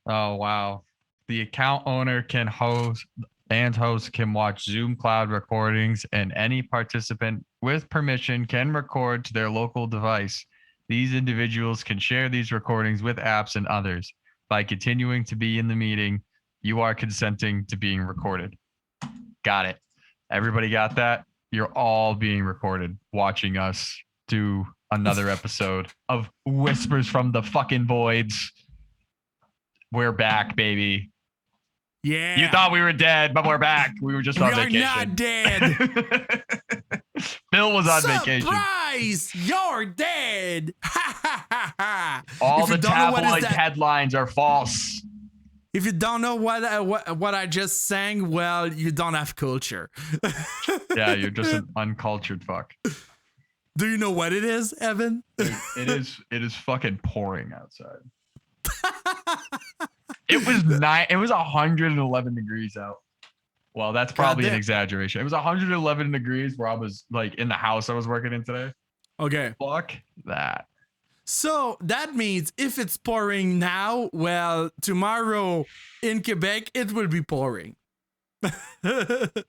Oh wow. The account owner can host and host can watch Zoom cloud recordings, and any participant with permission can record to their local device. These individuals can share these recordings with apps and others. By continuing to be in the meeting, you are consenting to being recorded. Got it. Everybody got that? You're all being recorded, watching us do another episode of Whispers from the fucking Voids. We're back, baby. Yeah. You thought we were dead, but we're back. We were just on vacation. We are not dead. Bill was on vacation. Surprise! You're dead. All the tabloid headlines are false. If you don't know what I just sang, well, you don't have culture. Yeah, you're just an uncultured fuck. Do you know what it is, Evan? Dude, it is fucking pouring outside. It was 111 degrees out. Well, that's probably an exaggeration. It was 111 degrees where I was like in the house I was working in today. Okay. Fuck that. So that means if it's pouring now, well, tomorrow in Quebec, it will be pouring. It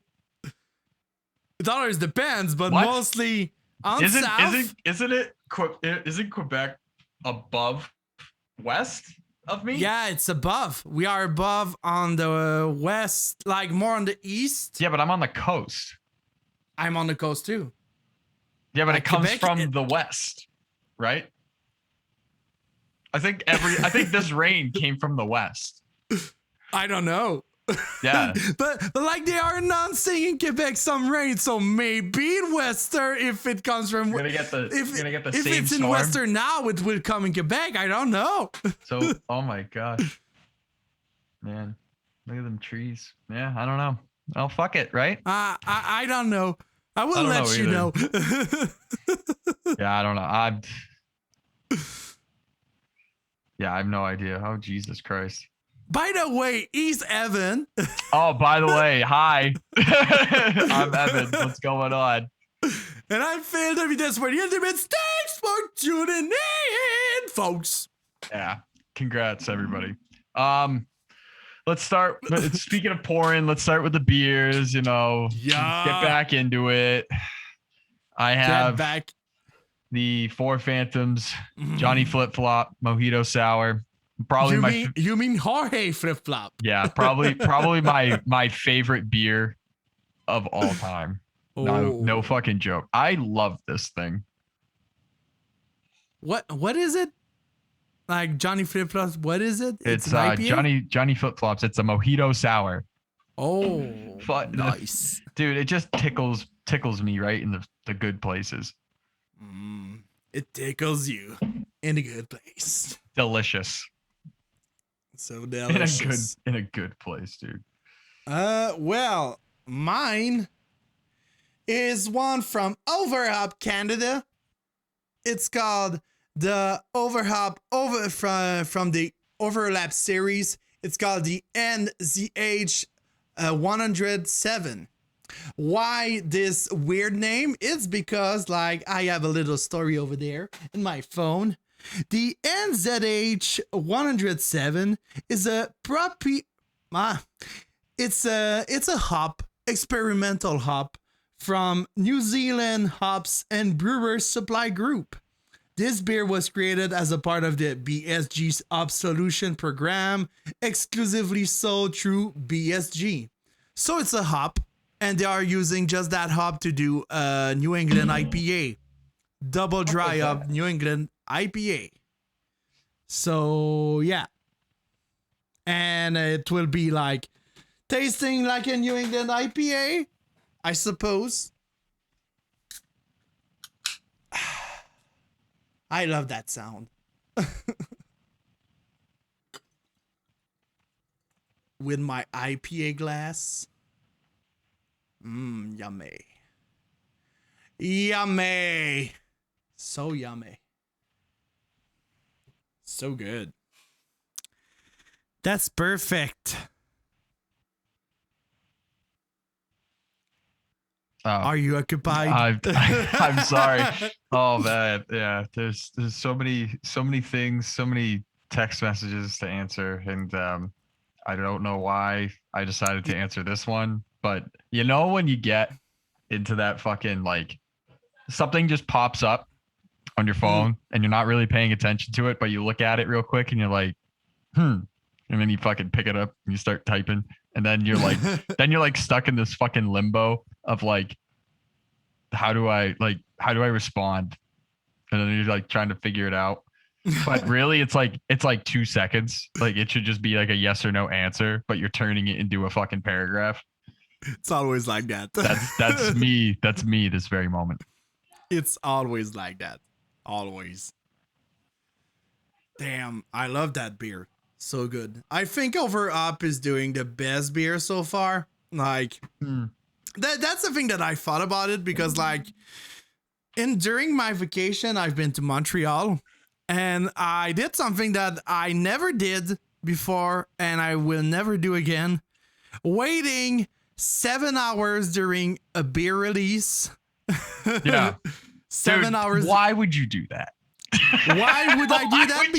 always depends, but mostly on south. Isn't Quebec above west of me? Yeah, it's above. We are above on the west, like more on the east. Yeah, but I'm on the coast. I'm on the coast too. Yeah, but it comes from the west, right? I think this rain came from the west. I don't know. Yeah. but like they are announcing in Quebec some rain, so maybe in Western, if it comes from you're gonna get the if same it's storm. In Western now, it will come in Quebec. I don't know. So oh my gosh. Man, look at them trees. Yeah, I don't know. Oh fuck it, right? I don't know. I will let you know. Yeah, I don't know. Yeah, I have no idea. Oh, Jesus Christ. By the way, he's Evan. Oh, by the way, hi. I'm Evan. What's going on? And I'm Phil WDS for the Ultimate. Thanks for tuning in, folks. Yeah. Congrats, everybody. Let's start. Speaking of pouring, let's start with the beers, you know. Yeah. Get back into it. I have the Four Phantoms, Johnny Flip Flop, Mojito Sour. Probably you mean Jorge Flip Flop? Yeah, probably my favorite beer of all time. Oh. No fucking joke. I love this thing. What is it? Like Johnny Flip Flops? What is it? It's Johnny Flip Flops. It's a Mojito Sour. Oh, nice, dude. It just tickles me right in the good places. It tickles you in a good place. Delicious. So delicious. In a good place, dude. Well, mine is one from Overhop Canada. It's called the Overhop from the Overlab series. It's called the DDH 107. Why this weird name? It's because like I have a little story over there in my phone. The NZH 107 is a it's a hop, experimental hop from New Zealand Hops and Brewers Supply Group. This beer was created as a part of the BSG's Hop Solution program, exclusively sold through BSG. So it's a hop, and they are using just that hop to do a New England IPA. Double dry up New England IPA. So yeah. And it will be like tasting like a New England IPA, I suppose. I love that sound. With my IPA glass. Yummy. Yummy. So yummy. So good. That's perfect. Are you occupied? I'm sorry. Oh man, yeah. There's so many things, so many text messages to answer, and I don't know why I decided to answer this one, but you know when you get into that fucking like something just pops up on your phone and you're not really paying attention to it, but you look at it real quick and you're like, and then you fucking pick it up and you start typing, and then you're like stuck in this fucking limbo of like, how do I respond? And then you're like trying to figure it out. But really it's like 2 seconds. Like it should just be like a yes or no answer, but you're turning it into a fucking paragraph. It's always like that. That's me. That's me this very moment. It's always like that. Always. Damn, I love that beer. So good. I think Overhop is doing the best beer so far. Like that's the thing that I thought about it, because like during my vacation I've been to Montreal and I did something that I never did before and I will never do again. Waiting 7 hours during a beer release. Yeah. 7 hours. Why would you do that? Why would I do that?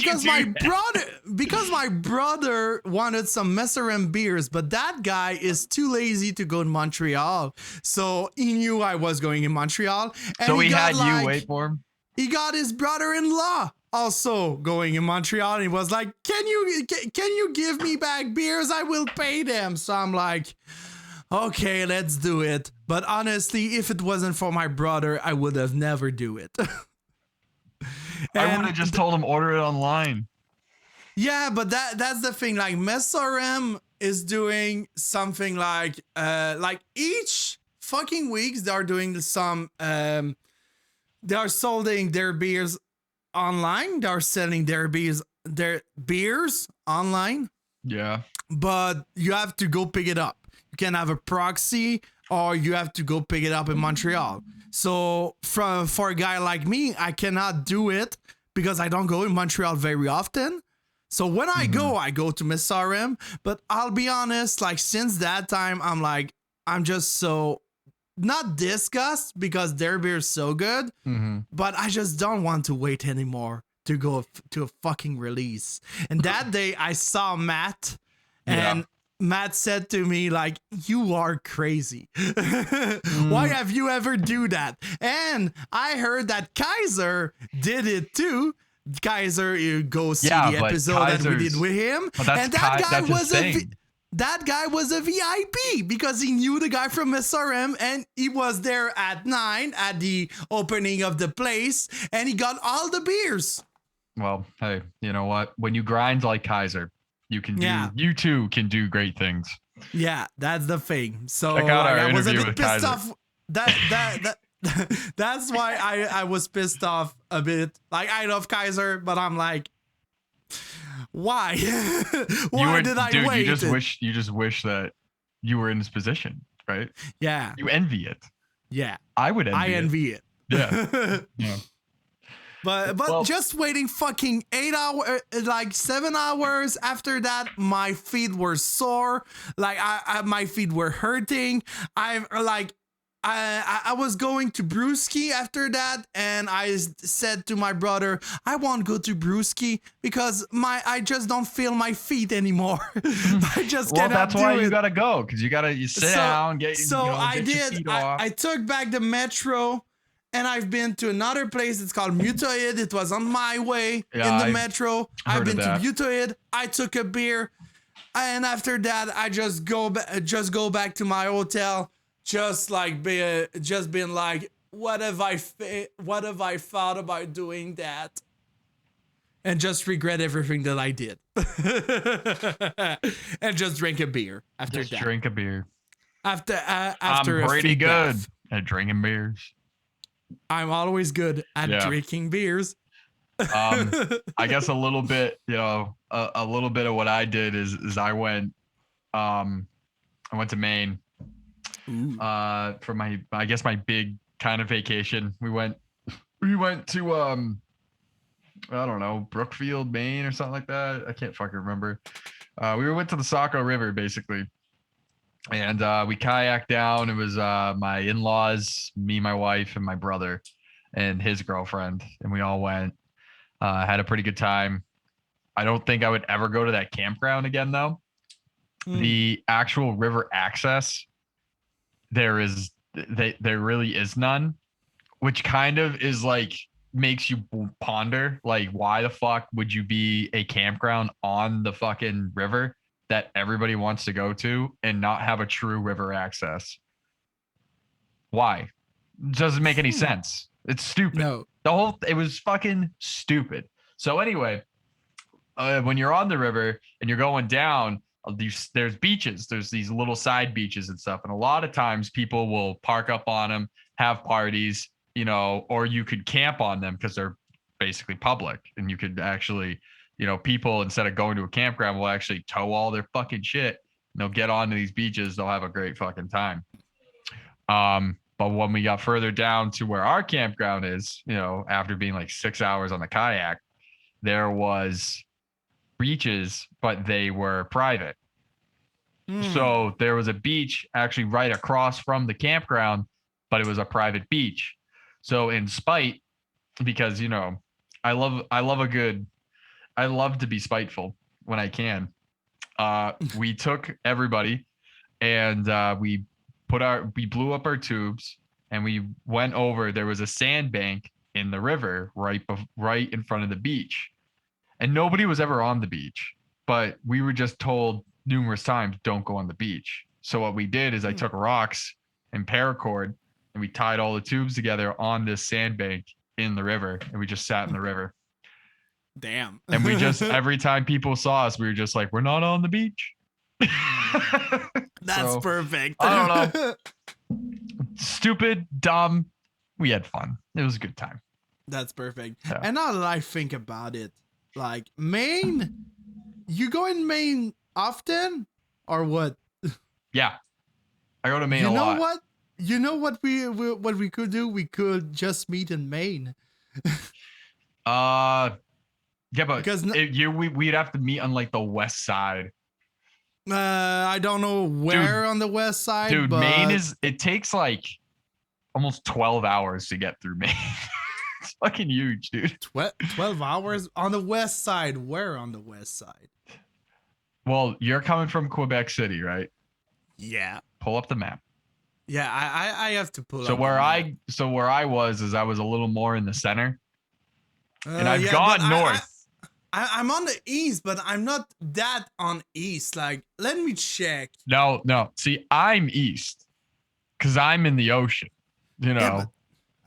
Because my brother wanted some Messerem beers, but that guy is too lazy to go to Montreal. So he knew I was going in Montreal. And so he had you wait for him? He got his brother-in-law also going in Montreal, and he was like, can you give me back beers? I will pay them. So I'm like, okay, let's do it. But honestly, if it wasn't for my brother, I would have never do it. I would have just told him order it online. Yeah, but that's the thing. Like Messerem is doing something like each fucking weeks they are doing some they are selling their beers online. They are selling their beers online. Yeah. But you have to go pick it up. You can have a proxy or you have to go pick it up in Montreal. So for a guy like me, I cannot do it because I don't go in Montreal very often. So when I go to Messerem. But I'll be honest, like since that time, I'm just so not disgusted because their beer is so good, but I just don't want to wait anymore to go to a fucking release. And that day I saw Matt and Matt said to me, like, you are crazy. Why have you ever do that? And I heard that Kaiser did it too. Kaiser, you go see the episode that we did with him. And that guy was a VIP because he knew the guy from SRM and he was there at 9 at the opening of the place and he got all the beers. Well, hey, you know what? When you grind like Kaiser, you too can do great things. Yeah, that's the thing. So check out our I was a interview bit with pissed Kaiser. off. That's why I was pissed off a bit. Like I love Kaiser, but I'm like, why? Why did I wait? You just wish that you were in this position, right? Yeah. You envy it. Yeah. I would envy it. Yeah. Yeah. But just waiting fucking 8 hours, like 7 hours after that, my feet were sore. Like my feet were hurting. I was going to Brewski after that, and I said to my brother, I won't go to Brewski because I just don't feel my feet anymore. I just cannot do it. Well, that's why you gotta go, because you sit down, get I your feet off. I took back the metro, and I've been to another place. It's called Mutoid. It was on my way in the metro. I've been to Mutoid. I took a beer, and after that, I just go back to my hotel. Just being like, what have I thought about doing that? And just regret everything that I did. And just drink a beer after that. Just drink a beer. After I'm pretty good at drinking beers. I'm always good at drinking beers. I guess a little bit, a little bit of what I did is I went to Maine. For my big kind of vacation. We went to I don't know, Brookfield, Maine or something like that. I can't fucking remember. We went to the Saco River basically, and we kayaked down. It was my in-laws, me, my wife, and my brother and his girlfriend, and we all went. Had a pretty good time. I don't think I would ever go to that campground again, though. The actual river access, there really is none, which kind of is like makes you ponder, like, why the fuck would you be a campground on the fucking river that everybody wants to go to and not have a true river access? Why? It doesn't make any sense. It's stupid. No. It was fucking stupid. So anyway, when you're on the river and you're going down, there's beaches. There's these little side beaches and stuff. And a lot of times people will park up on them, have parties, you know, or you could camp on them because they're basically public. And you could actually, you know, people, instead of going to a campground, will actually tow all their fucking shit. And they'll get onto these beaches. They'll have a great fucking time. But when we got further down to where our campground is, you know, after being like 6 hours on the kayak, there was beaches, but they were private. So there was a beach actually right across from the campground, but it was a private beach. So in spite, because, you know, I love to be spiteful when I can. We took everybody and we blew up our tubes and we went over. There was a sandbank in the river right in front of the beach. And nobody was ever on the beach, but we were just told numerous times, don't go on the beach. So what we did is I took rocks and paracord and we tied all the tubes together on this sandbank in the river. And we just sat in the river. Damn. And we just, every time people saw us, we were just like, we're not on the beach. That's perfect. I don't know. Stupid, dumb. We had fun. It was a good time. That's perfect. Yeah. And now that I think about it, like Maine, you go in Maine often or what? Yeah. I go to Maine a lot. You know what we could do? We could just meet in Maine. Yeah, but because we'd have to meet on like the west side. I don't know where on the west side. Dude, but Maine it takes like almost 12 hours to get through Maine. It's fucking huge, dude. 12 hours on the west side. Where on the west side? Well, you're coming from Quebec City, right? Yeah. Pull up the map. Yeah, I have to pull So up where I was a little more in the center. And I've yeah, gone north. I'm on the east, but I'm not that on east. Like, let me check. No. See, I'm east because I'm in the ocean. You know,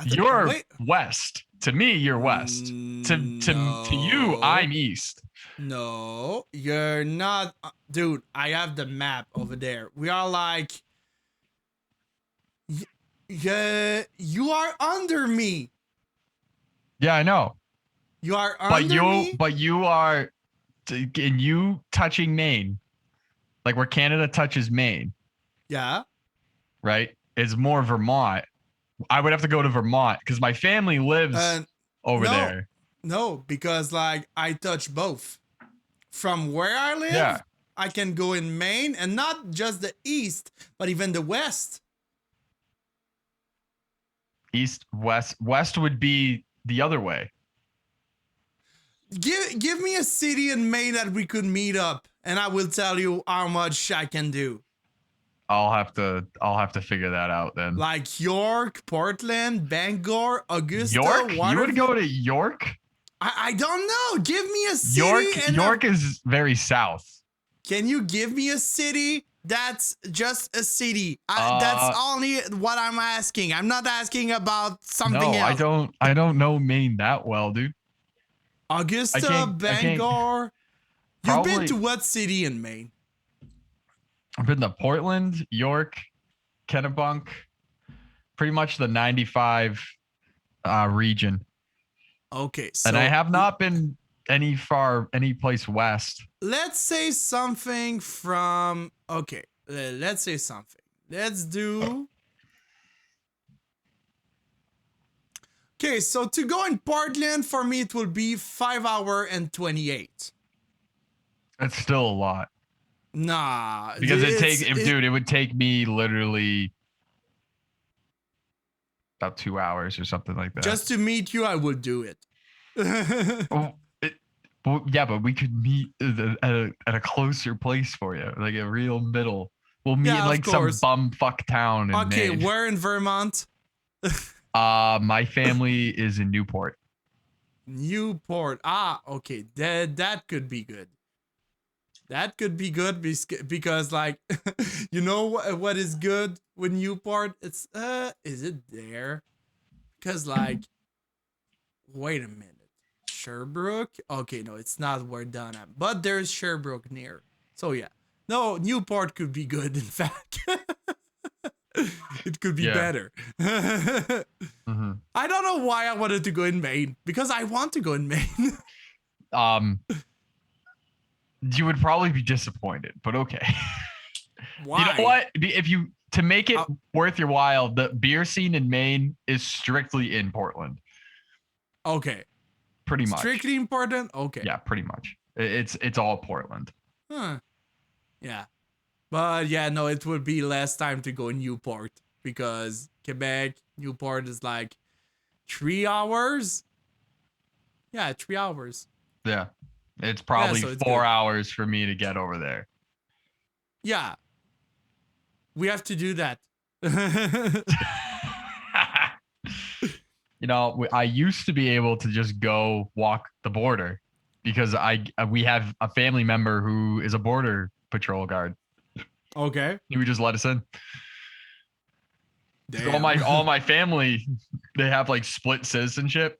you're west. To me, you're west. To you, I'm east. No, you're not. Dude, I have the map over there. We are like... Yeah, you are under me. Yeah, I know. You are under me? But you are, and you touching Maine, like where Canada touches Maine. Yeah. Right? Is more Vermont. I would have to go to Vermont because my family lives over there. No, because like I touch both. From where I live, I can go in Maine, and not just the east, but even the west. East, west would be the other way. Give me a city in Maine that we could meet up, and I will tell you how much I can do. I'll have to figure that out then. Like York, Portland, Bangor, Augusta. York? You would go to York? I don't know. Give me a city. York is very south. Can you give me a city that's just a city? That's only what I'm asking. I'm not asking about something else. I don't know Maine that well, dude. Augusta, Bangor. You've been to what city in Maine? I've been to Portland, York, Kennebunk, pretty much the 95 region. Okay, so and I have not been any place west. Let's say something from let's say something. Let's do Okay, so to go in Portland for me it will be 5 hours and 28. That's still a lot. Nah, because it would take me literally about 2 hours or something like that. Just to meet you, I would do it. but we could meet at a closer place for you, like a real middle. We'll meet Yeah, in of like some course. bumfuck town in Okay, Maine. where in Vermont? My family is in Newport. Newport. Ah, okay. That could be good. That could be good because like, you know what is good with Newport? It's is it there? Because like, wait a minute. Sherbrooke? Okay, no, it's not where Dunham, but there's Sherbrooke near. So yeah. No, Newport could be good, in fact. It could be Yeah. better. I don't know why I wanted to go in Maine, because I want to go in Maine. You would probably be disappointed, but okay. Why? You know what? If you to make it Uh, worth your while, the beer scene in Maine is strictly in Portland. Okay. Pretty much. Strictly important? Okay. Yeah, pretty much. It's all Portland. Huh. Yeah. But yeah, no, it would be less time to go Newport because Quebec, Newport is like 3 hours. Yeah, 3 hours. Yeah. It's probably so it's 4 good. hours for me to get over there. Yeah. We have to do that. You know, I used to be able to just go walk the border because we have a family member who is a border patrol guard. Okay. He would just let us in. Damn. All my family, they have like split citizenship,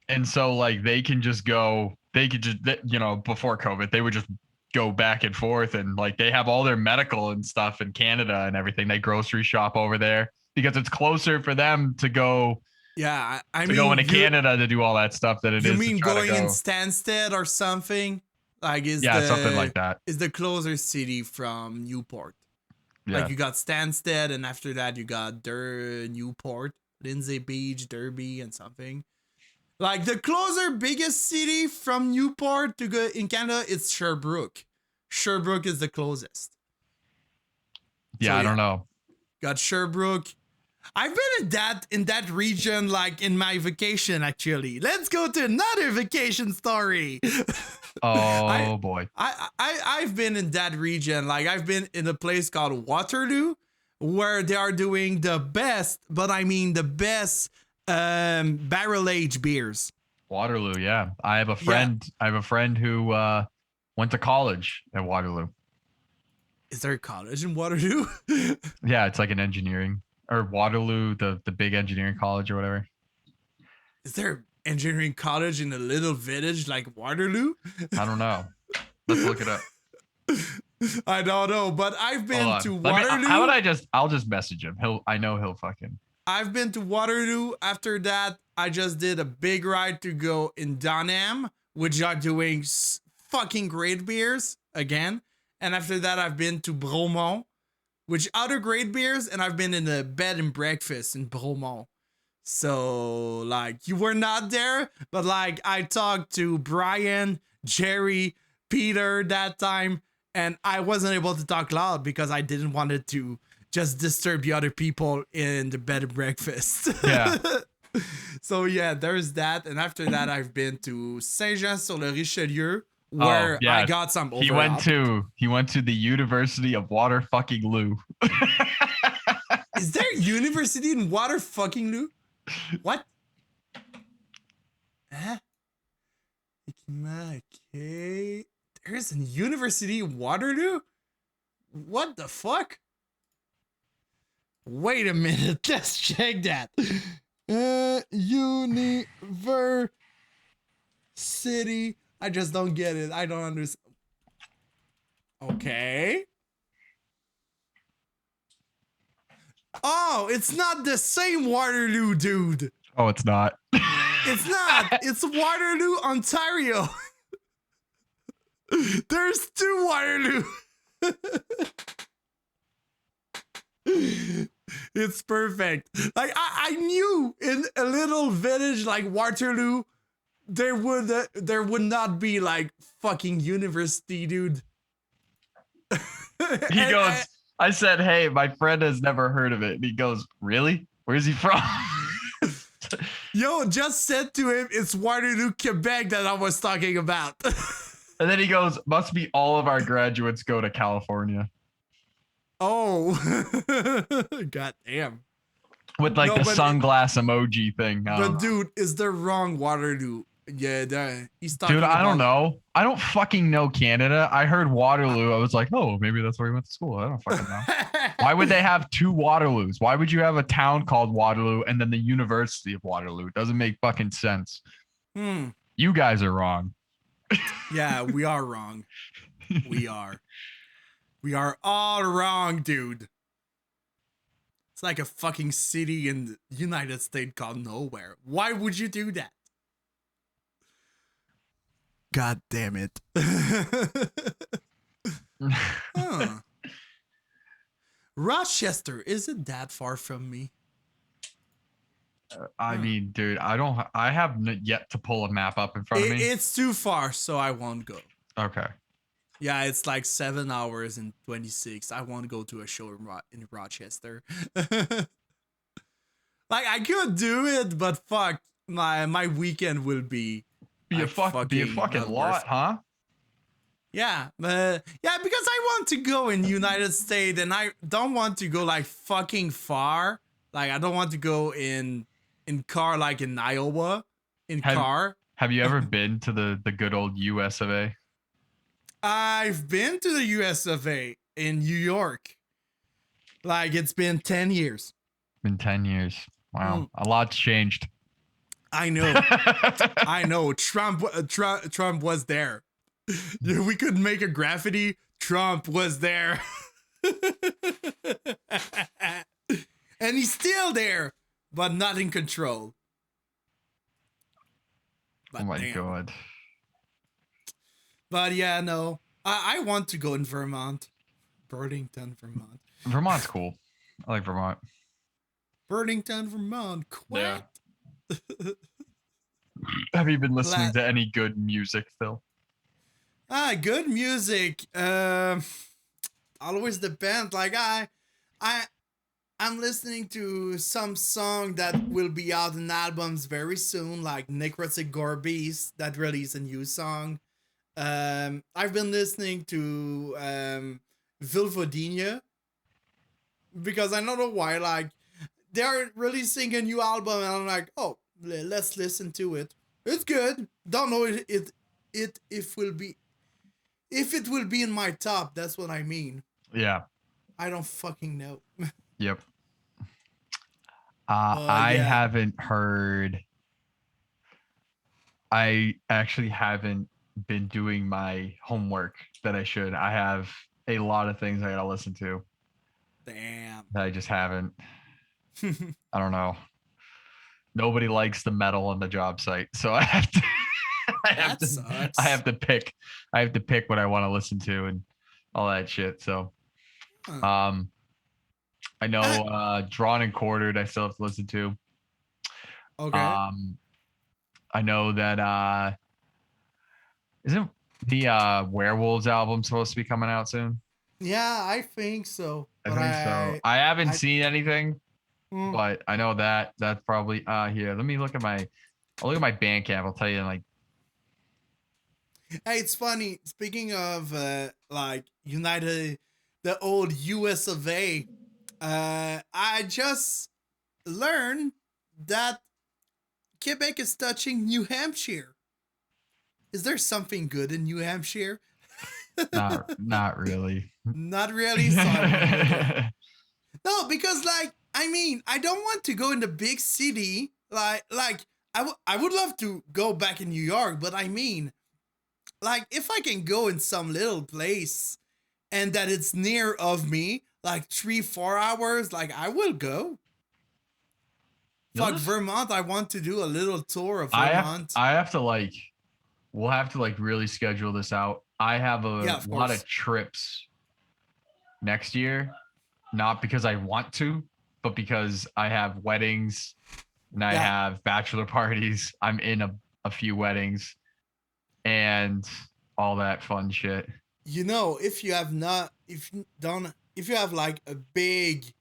and so like they can just before COVID they would just go back and forth, and like they have all their medical and stuff in Canada and everything. They grocery shop over there because it's closer for them to go. Yeah, I To mean, go into Canada to do all that stuff that it is. You mean to try going to go. in Stansted or something? Like Something like that. Is the closer city from Newport? Yeah. Like you got Stansted, and after that you got Newport, Lindsay Beach, Derby, and something. Like the closer biggest city from Newport to go in Canada, it's Sherbrooke. Sherbrooke is the closest. Yeah, I don't know. Got Sherbrooke. I've been in that region like in my vacation actually. Let's go to another vacation story. Oh boy. I've been in that region. Like I've been in a place called Waterloo where they are doing the best, but I mean the best barrel aged beers. Waterloo, yeah. I have a friend who went to college at Waterloo. Is there a college in Waterloo? Yeah, it's like an engineering or Waterloo, the big engineering college or whatever. Is there engineering college in a little village like Waterloo? I don't know. Let's look it up. I don't know, but I've been to Waterloo. I'll just message him. I know he'll fucking. I've been to Waterloo. After that, I just did a big ride to go in Dunham, which are doing fucking great beers again. And after that, I've been to Bromont, which other great beers, and I've been in a bed and breakfast in Bromont. So, like, you were not there, but, like, I talked to Brian, Jerry, Peter that time, and I wasn't able to talk loud because I didn't want it to just disturb the other people in the bed and breakfast. Yeah. So, yeah, there's that. And after that, I've been to Saint-Jean-sur-le-Richelieu, where I got some Overhop. He went to the University of Water fucking Loo. Is there a university in Water fucking Loo? What? Huh? Okay. There's a university in Waterloo? What the fuck? Wait a minute. Let's check that. University. I just don't get it. I don't understand. Okay. Oh, it's not the same Waterloo, dude. Oh, it's not. It's not. It's Waterloo, Ontario. There's 2 Waterloo. It's perfect. Like I knew in a little village like Waterloo, there would not be like fucking university, dude. He goes. I said, "Hey, my friend has never heard of it." And he goes, "Really? Where's he from?" Yo, just said to him, it's Waterloo, Quebec that I was talking about. And then he goes, must be all of our graduates go to California. Oh, god damn. With like No, the but sunglass emoji thing. I don't But know. dude, is the wrong Waterloo? Yeah, he's talking Dude, I don't about- know. I don't fucking know Canada. I heard Waterloo. I was like, oh, maybe that's where he went to school. I don't fucking know. Why would they have two Waterloos? Why would you have a town called Waterloo and then the University of Waterloo? Doesn't make fucking sense. You guys are wrong. Yeah, we are wrong. We are. We are all wrong, dude. It's like a fucking city in the United States called nowhere. Why would you do that? God damn it. Huh. Rochester, is it that far from me? I mean, dude, I have yet to pull a map up in front of me. It's too far, so I won't go. Okay. Yeah, it's like 7 hours and 26. I won't go to a show in Rochester. Like, I could do it, but fuck, my weekend will be Be a fucking lot, huh? Yeah, yeah, because I want to go in United States, and I don't want to go like fucking far. Like, I don't want to go in car, like in Iowa, car. Have you ever been to the good old US of A? I've been to the US of A in New York. Like, it's been 10 years. Been 10 years. Wow. A lot's changed. I know. I know. Trump was there. We could make a graffiti. Trump was there. And he's still there, but not in control. But oh my damn. God. But yeah, no. I want to go in Vermont. Burlington, Vermont. Vermont's cool. I like Vermont. Burlington, Vermont. Quack. Yeah. Have you been listening to any good music, Phil? Good music. Always depends. Like I'm listening to some song that will be out in albums very soon, like Necrotic Gorbeast that released a new song. I've been listening to Vilvodinia because I don't know why, like, they're releasing a new album and I'm like, oh, let's listen to it. It's good. Don't know if it will be in my top. That's what I mean. Yeah. I don't fucking know. Yep. I haven't heard. I actually haven't been doing my homework that I should. I have a lot of things I gotta listen to. Damn. That I just haven't. I don't know. Nobody likes the metal on the job site, so I have to. I have to pick. I have to pick what I want to listen to and all that shit. So, I know Drawn and Quartered. I still have to listen to. Okay. I know that isn't the Werewolves album supposed to be coming out soon? Yeah, I think so. I think so. I haven't seen anything, Mm. but I know that that's probably here. Let me look at my. I'll look at my Bandcamp. I'll tell you like. Hey, it's funny. Speaking of like United, the old US of A, I just learned that Quebec is touching New Hampshire. Is there something good in New Hampshire? Not really. Not really. Sorry. No, because like, I mean, I don't want to go in the big city. Like I would love to go back in New York, but I mean, like, if I can go in some little place and that it's near of me, like 3-4 hours, like, I will go. Fuck Vermont, I want to do a little tour of Vermont. I have to like, we'll have to like really schedule this out. I have a lot of trips next year, not because I want to, but because I have weddings and I have bachelor parties. I'm in a few weddings and all that fun shit. You know, if you have like a big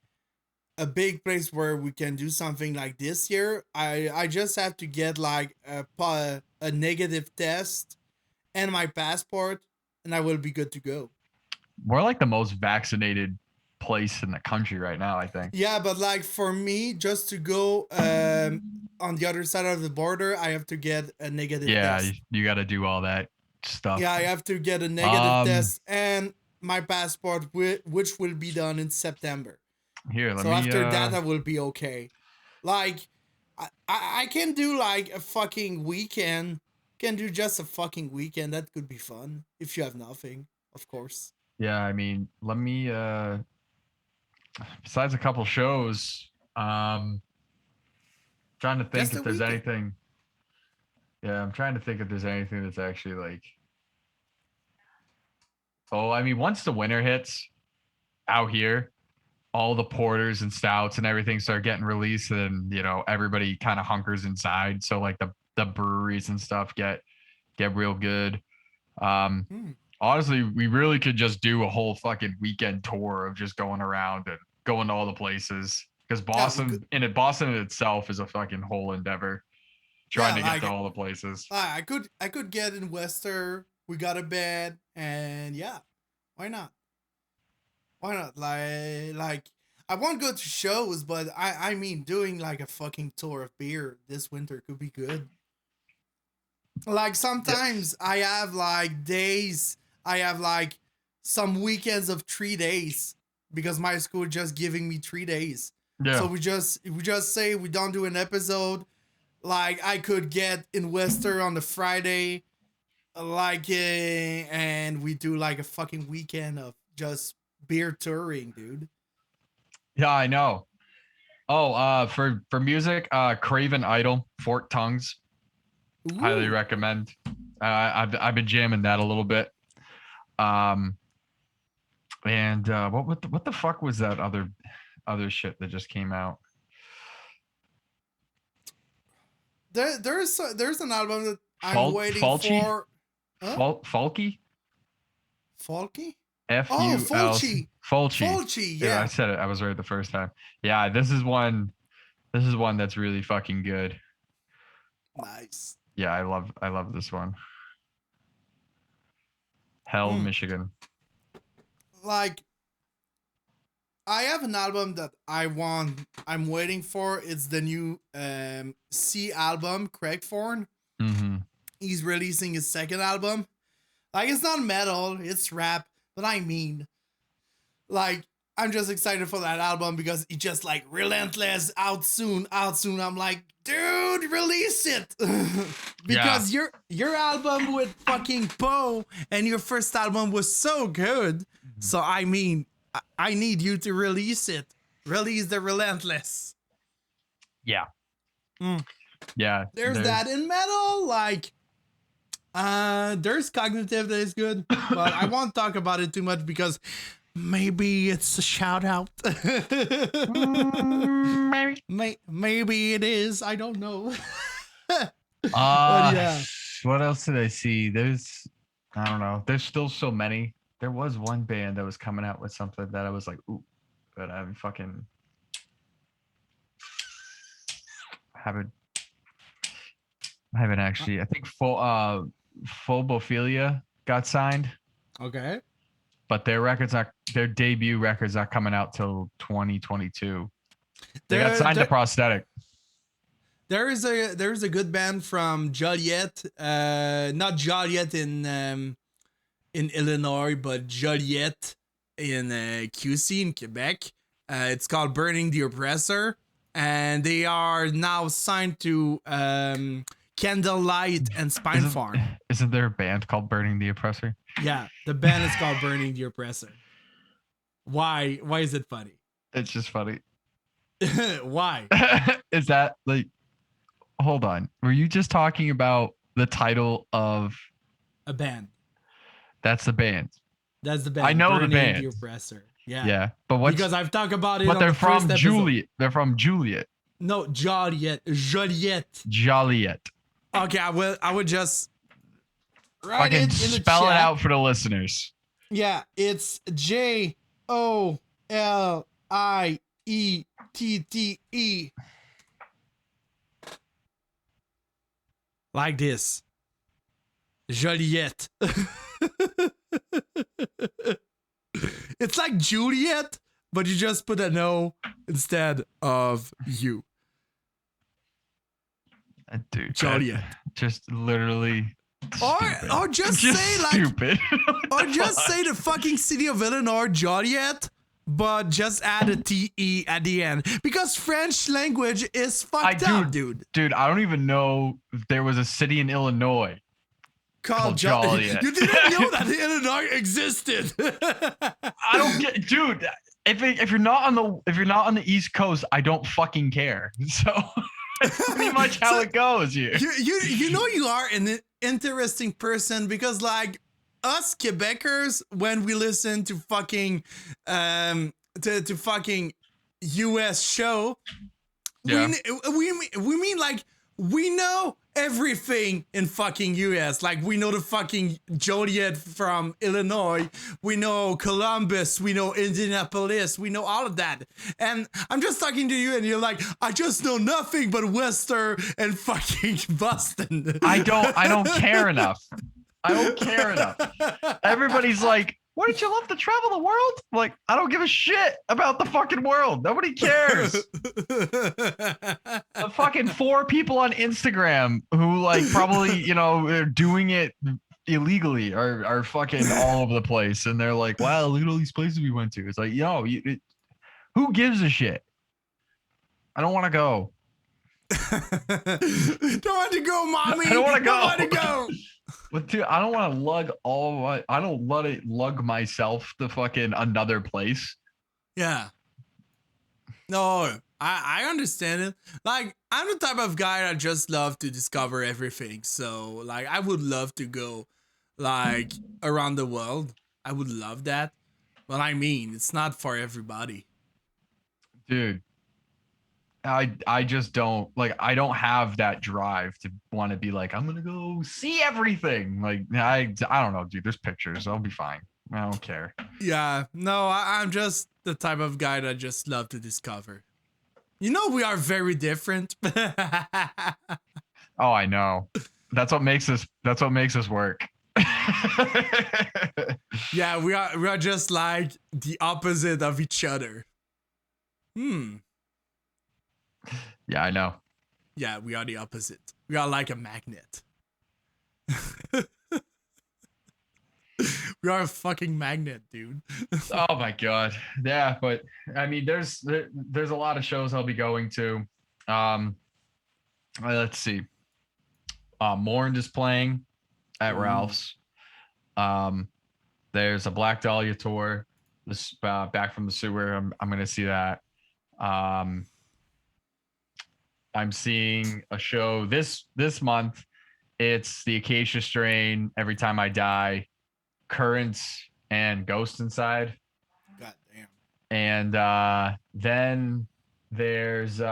a big place where we can do something like this year. I just have to get like a negative test and my passport, and I will be good to go. We're like the most vaccinated place in the country right now, I think. Yeah, but like for me, just to go on the other side of the border, I have to get a negative Yeah, test. you got to do all that stuff. Yeah, I have to get a negative Um, test and my passport, which will be done in September. Here, let So me. after that, I will be okay. Like, I can do like a fucking weekend. Can do just a fucking weekend. That could be fun if you have nothing, of course. Yeah, I mean, let me. Besides a couple shows, trying to think Just if a there's weekend. anything. Yeah, I'm trying to think if there's anything that's actually like. Oh, I mean, once the winter hits out here, all the porters and stouts and everything start getting released, and everybody kind of hunkers inside. So like the breweries and stuff get real good. Um, Hmm. Honestly, we really could just do a whole fucking weekend tour of just going around and going to all the places. Because Yeah, we could. Boston in itself is a fucking whole endeavor trying Yeah, to get to like all the places. I could get in Wester. We got a bed, and yeah, why not? Why not? Like I won't go to shows, but I mean doing like a fucking tour of beer this winter could be good. Like Yeah. sometimes I have like days, I have like some weekends of 3 days because my school just giving me 3 days. So Yeah. we just say we don't do an episode. Like I could get in Wester on the Friday, and we do like a fucking weekend of just beer touring, dude. Yeah, I know. Oh, for music, Craven Idol, Forked Tongues, highly Ooh. recommend. I've been jamming that a little bit. Um, and what the fuck was that other shit that just came out? There's an album that I'm Fal waiting Falchi, for. Huh? Falky, Falky? Oh, Fulc, Fulci. Fulci. Fulci, Yeah, I yeah. said it. I was right the first time. Yeah, this is one. This is one that's really fucking good. Nice. Yeah, I love this one. Hell, Mm. Michigan. Like I have an album that I'm waiting for. It's the new C album, Craig Thorne. Mm-hmm. He's releasing his second album. Like it's not metal, it's rap, but I mean, like I'm just excited for that album because it's just like relentless, out soon, out soon. I'm like, dude, release it. Yeah. Because your album with fucking Poe and your first album was so good. So I mean, I need you to release it. Release the relentless. Yeah. Mm. Yeah. There's that in metal, like there's cognitive that is good, but I won't talk about it too much because maybe it's a shout out. Maybe. Maybe it is. I don't know. Uh, Yeah. what else did I see? I don't know. There's still so many. There was one band that was coming out with something that I was like, ooh, but haven't haven't actually. I think Phobophilia got signed, Okay. but their debut record's not coming out till 2022. They got There, signed to there, Prosthetic. there's a good band from Joliet, not Joliet in Illinois, but Joliet in QC in Quebec. It's called Burning the Oppressor, and they are now signed to Candlelight and Spine Farm. Isn't there a band called Burning the Oppressor? Yeah, the band is called Burning the Oppressor. Why? Why is it funny? It's just funny. Why? Is that like, hold on. Were you just talking about the title of A band. that's the band? That's the band. I know the Burning band. the Oppressor. Yeah. Yeah. But what's Because I've talked about it but on they're the first from episode. Juliet. They're from Juliet. No, Joliet. Joliet. Joliet. Okay, I would just write Fucking it in the spell it chat. out for the listeners. Yeah, it's JOLIET. J-O-L-I-E-T-T-E. Like this. Joliet. It's like Juliet, but you just put an O instead of U. Dude, Joliet. Just literally stupid. Or just say like stupid. or just say the fucking city of Illinois, Joliet, but just add a T-E at the end. Because French language is fucked up, dude. Dude, I don't even know if there was a city in Illinois called Joliet. You didn't know that Illinois existed. I don't get, dude. If you're not on the East Coast, I don't fucking care. So that's pretty much how it goes here. You know you are an interesting person because like us Quebecers, when we listen to fucking to fucking US show, Yeah. we mean like we know everything in fucking US. Like we know the fucking Joliet from Illinois, we know Columbus, we know Indianapolis, we know all of that. And I'm just talking to you and you're like, I just know nothing but Western and fucking Boston. I don't care enough. I don't care enough. Everybody's like, wouldn't you love to travel the world? I'm like, I don't give a shit about the fucking world. Nobody cares. The fucking 4 people on Instagram who like probably, are doing it illegally are fucking all over the place. And they're like, wow, look at all these places we went to. It's like, who gives a shit? I don't want to go. Don't want to go, mommy. I don't want to go. Don't want to go. But dude, I don't want to I don't let it lug myself to fucking another place. Yeah. No, I understand it. Like, I'm the type of guy that just love to discover everything. So, like, I would love to go, like, around the world. I would love that. But I mean, it's not for everybody. Dude, I just don't I don't have that drive to want to be like, I'm gonna go see everything. Like I don't know, dude. There's pictures. I'll be fine. I don't care. Yeah, no, I'm just the type of guy that just love to discover. You know, we are very different. Oh, I know. That's what makes us work. Yeah, we are just like the opposite of each other. Yeah, I know. Yeah, we are the opposite. We are like a magnet. We are a fucking magnet, dude. Oh my god. Yeah, but I mean there's a lot of shows I'll be going to. Let's see. Mourn is playing at Ralph's. There's a Black Dahlia tour. This Back from the Sewer. I'm gonna see that. I'm seeing a show this month. It's the Acacia Strain, Every Time I Die, Currents, and Ghost Inside. God damn. And then there's Fit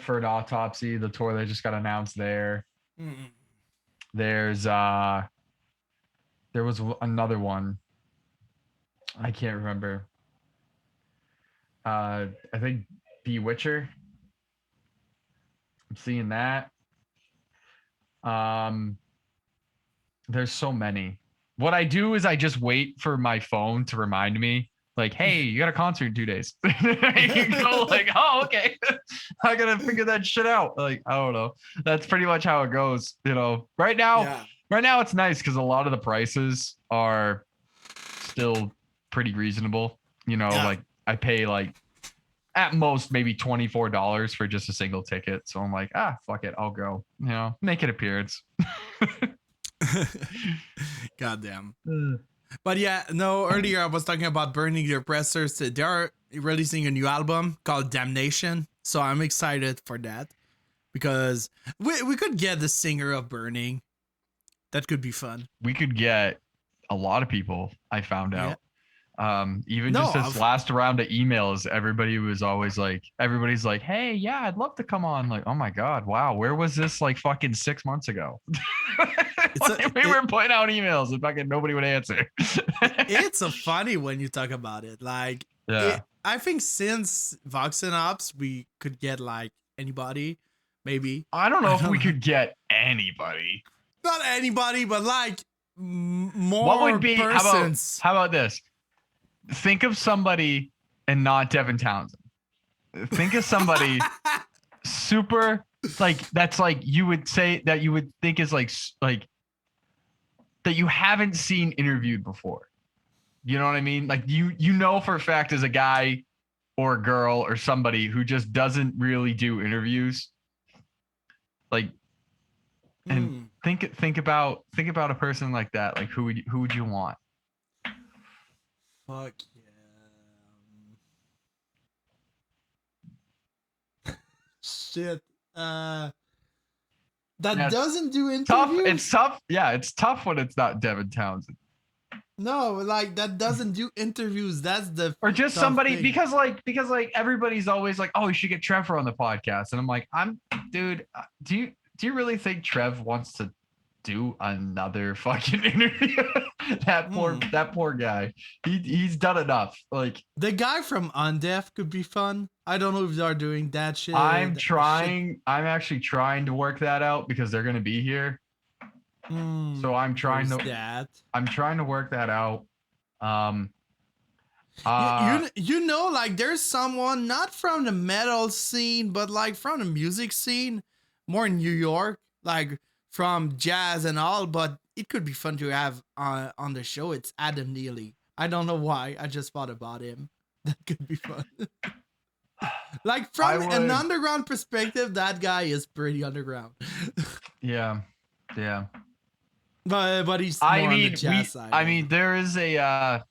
for an Autopsy, the tour that just got announced there. There's there was another one. I can't remember. I think Bewitcher. I'm seeing that. There's so many. What I do is I just wait for my phone to remind me, like, hey, you got a concert in 2 days. You go like, oh, okay. I gotta figure that shit out. Like, I don't know. That's pretty much how it goes. Right now it's nice because a lot of the prices are still pretty reasonable. Like I pay like at most maybe $24 for just a single ticket. So I'm like, fuck it, I'll go. Make an appearance. Goddamn. But yeah, no, earlier I was talking about Burning the Oppressors. They are releasing a new album called Damnation. So I'm excited for that because we could get the singer of Burning. That could be fun. We could get a lot of people, I found out. Even just this last round of emails, everybody's like, hey, yeah, I'd love to come on. Like, oh my God, wow, where was this like fucking 6 months ago? We were putting out emails and fucking nobody would answer. It's a funny when you talk about it. Like, Yeah. I think since Vox and Ops, we could get like anybody, maybe. I don't know if we could get anybody. Not anybody, but like more What would be persons. How about this? Think of somebody and not Devin Townsend. Think of somebody super like that's like you would say that you would think is like that you haven't seen interviewed before. You know what I mean? Like you know for a fact as a guy or a girl or somebody who just doesn't really do interviews. Like and think about a person like that. Like who would you want? Fuck yeah. Shit. That doesn't do interviews. Tough. It's tough. Yeah, it's tough when it's not Devin Townsend. No, like that doesn't do interviews. That's the or just somebody thing. because everybody's always like, oh, you should get Trevor on the podcast, and I'm like, dude, do you really think Trev wants to do another fucking interview? that poor guy. He's done enough. Like the guy from Undef could be fun. I don't know if they're doing that shit. I'm actually trying to work that out because they're gonna be here. So I'm trying to work that out. You know, like there's someone not from the metal scene, but like from the music scene, more in New York, like from jazz and all, but it could be fun to have on the show. It's Adam Neely. I don't know why. I just thought about him. That could be fun. Like from an underground perspective, that guy is pretty underground. Yeah. But he's more on the jazz side. I mean, there is a I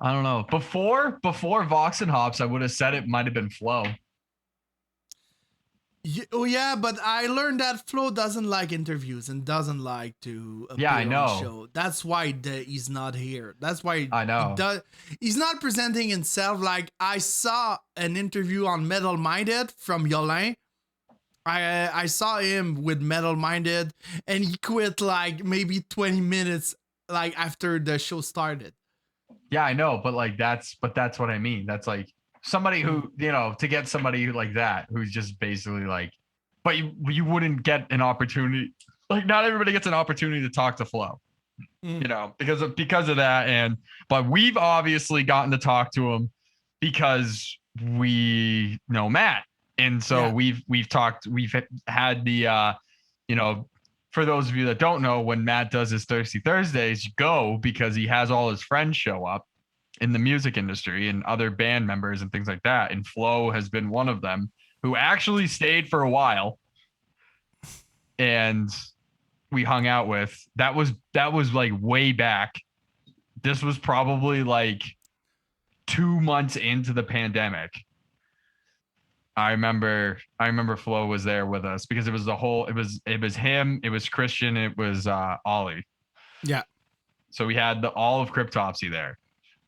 don't know. Before Vox and Hops, I would have said it might have been Flo. Yeah, but I learned that Flo doesn't like interviews and doesn't like to appear I know. on the show. That's why he's not here. That's why I know. He's not presenting himself. Like I saw an interview on Metal Minded from Yolin. I saw him with Metal Minded and he quit like maybe 20 minutes like after the show started. Yeah, I know, but like that's what I mean. That's like somebody who, you know, to get somebody like that who's just basically like, but you wouldn't get an opportunity. Like not everybody gets an opportunity to talk to Flo, you know, because of that. But we've obviously gotten to talk to him because we know Matt. And so we've had the, you know, for those of you that don't know, when Matt does his Thirsty Thursdays, you go because he has all his friends show up in the music industry and other band members and things like that. And Flo has been one of them who actually stayed for a while. And we hung out with, that was like way back. This was probably like 2 months into the pandemic. I remember Flo was there with us because it was him, it was Christian, it was Ollie. Yeah. So we had all of Cryptopsy there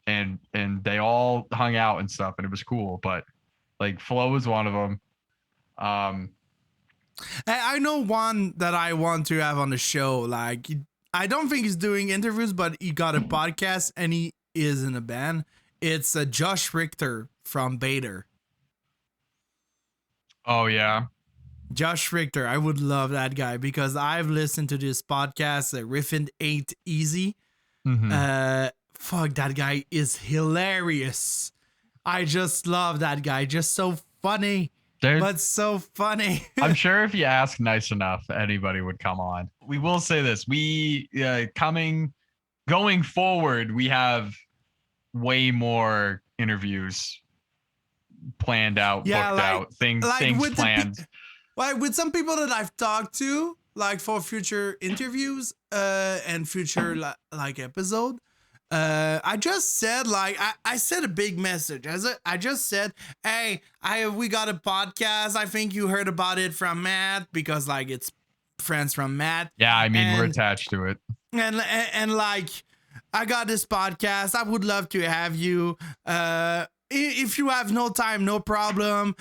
and they all hung out and stuff and it was cool. But like Flo was one of them. I know one that I want to have on the show. Like I don't think he's doing interviews, but he got a podcast and he is in a band. It's Josh Richter from Bader. Oh, yeah. Josh Richter. I would love that guy because I've listened to this podcast, Riffin' Ain't Easy. Mm-hmm. Fuck, that guy is hilarious. I just love that guy. Just so funny. But so funny. I'm sure if you ask nice enough, anybody would come on. We will say this. Going forward, we have way more interviews planned out, booked out, things planned. With some people that I've talked to, like for future interviews and future like episode, I just said I said a big message. I just said, hey, we got a podcast. I think you heard about it from Matt because like it's friends from Matt. Yeah, I mean we're attached to it. And like I got this podcast. I would love to have you. if you have no time, no problem.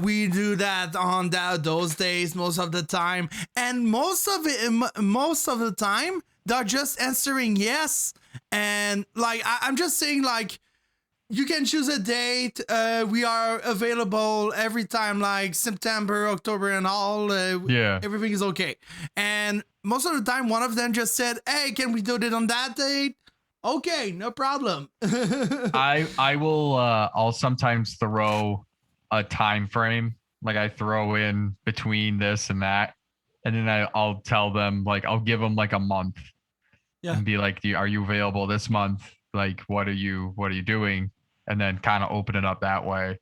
We do that on those days most of the time, and most of the time they're just answering yes. And like I'm just saying, like, you can choose a date. We are available every time, like September, October, and all. Yeah. Everything is okay. And most of the time, one of them just said, "Hey, can we do it on that date?" Okay, no problem. I will I'll sometimes throw a time frame, like I throw in between this and that, and then I'll tell them, like, I'll give them like a month. Yeah. And be like, are you available this month? Like, what are you doing? And then kind of open it up that way.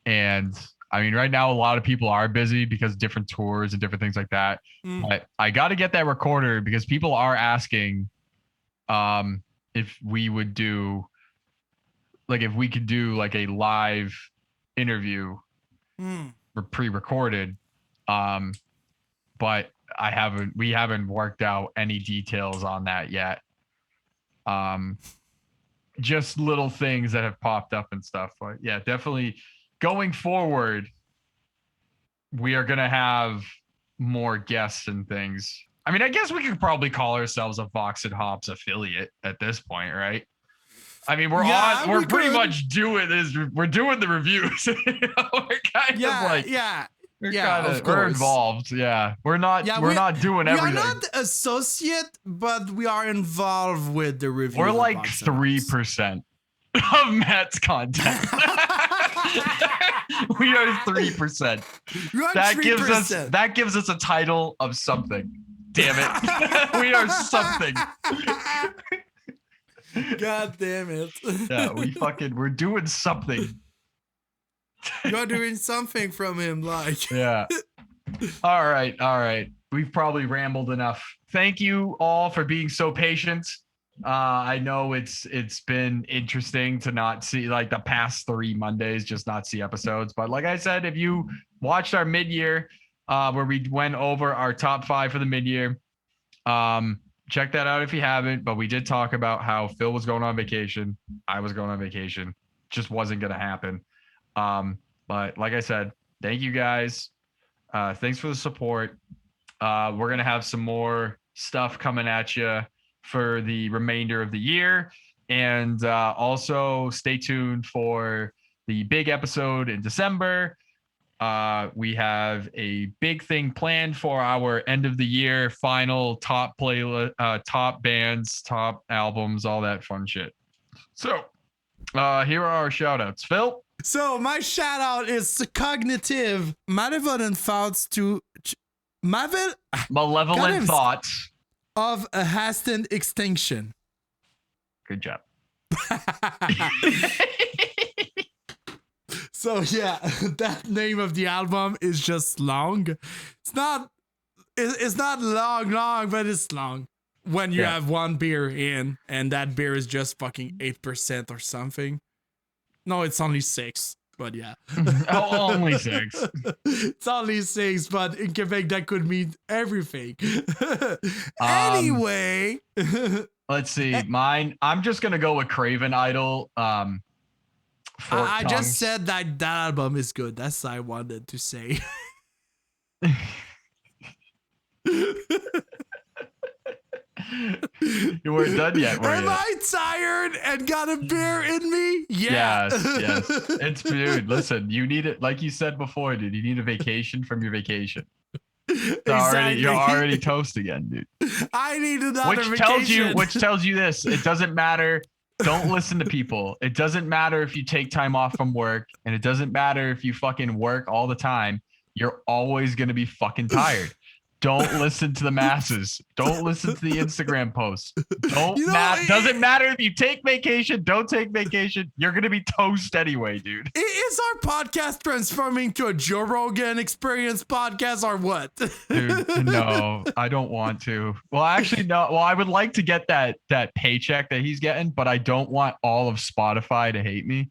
And I mean, right now a lot of people are busy because of different tours and different things like that. But I got to get that recorder because people are asking if we would do, like, if we could do like a live interview pre-recorded. But we haven't worked out any details on that yet. Just little things that have popped up and stuff. But yeah, definitely going forward, we are going to have more guests and things. I mean, I guess we could probably call ourselves a Vox and Hops affiliate at this point, right? I mean, we're pretty much doing this. We're doing the reviews. We're kind of like, we're involved. Yeah. We're not doing everything. We are not associate, but we are involved with the review. We're like 3% of Matt's content. We are 3%. That gives us a title of something. Damn it. We are something. God damn it. Yeah, we're doing something. You're doing something from him, like. Yeah. All right. We've probably rambled enough. Thank you all for being so patient. I know it's been interesting to not see, like, the past 3 Mondays, just not see episodes. But like I said, if you watched our mid-year, where we went over our top 5 for the mid-year, check that out if you haven't. But we did talk about how Phil was going on vacation. I was going on vacation. Just wasn't going to happen. But like I said, thank you guys. Thanks for the support. We're going to have some more stuff coming at you for the remainder of the year. And also stay tuned for the big episode in December. We have a big thing planned for our end of the year final top playlist, top bands, top albums, all that fun shit. So here are our shout outs. Phil? So my shout out is cognitive malevolent thoughts to malevolent thoughts of a hastened extinction. Good job. So yeah, that name of the album is just long. It's not long, but it's long. When you have one beer in, and that beer is just fucking 8% or something. No, it's only 6, but yeah. Oh, only 6. It's only 6, but in Quebec that could mean everything. Anyway. Let's see. Mine, I'm just gonna go with Craven Idol. I just said that album is good. That's what I wanted to say. You weren't done yet, were you? Am I tired and got a beer in me? Yeah. Yes. It's, dude, listen, you need it. Like you said before, dude, you need a vacation from your vacation. Exactly. You're already toast again, dude. I need another vacation. Which tells you this. It doesn't matter. Don't listen to people. It doesn't matter if you take time off from work, and it doesn't matter if you fucking work all the time. You're always going to be fucking tired. Don't listen to the masses. Don't listen to the Instagram posts. Doesn't matter if you take vacation, don't take vacation. You're going to be toast anyway, dude. Is our podcast transforming to a Joe Rogan Experience podcast or what? Dude, no, I don't want to. Well, actually, no. Well, I would like to get that paycheck that he's getting, but I don't want all of Spotify to hate me.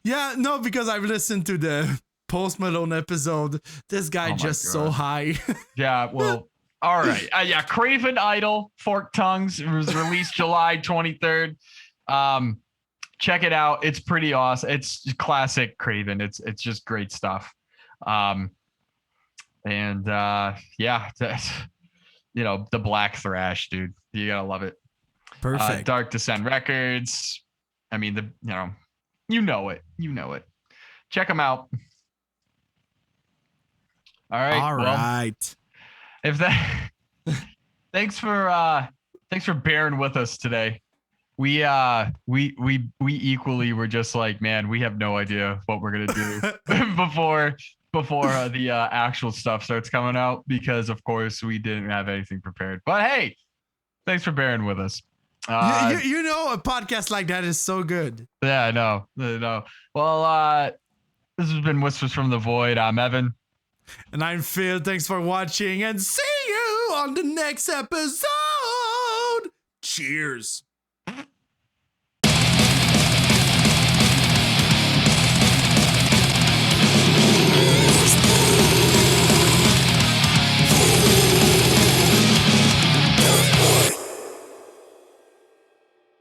Yeah, no, because I've listened to the Post Malone episode. This guy just so high. Yeah, well, all right. Yeah, Craven Idol, Forked Tongues. It was released July 23rd. check it out. It's pretty awesome. It's classic Craven. It's just great stuff. Yeah, the Black Thrash, dude. You gotta love it. Perfect. Dark Descent Records. I mean, you know it. Check them out. All right. All right. If that, thanks for bearing with us today. We equally were just like, man, we have no idea what we're gonna do before the actual stuff starts coming out, because of course we didn't have anything prepared. But hey, thanks for bearing with us. You know, a podcast like that is so good. Yeah, I know. Well, this has been Whispers from the Void. I'm Evan. And I'm Phil. Thanks for watching, and see you on the next episode. Cheers.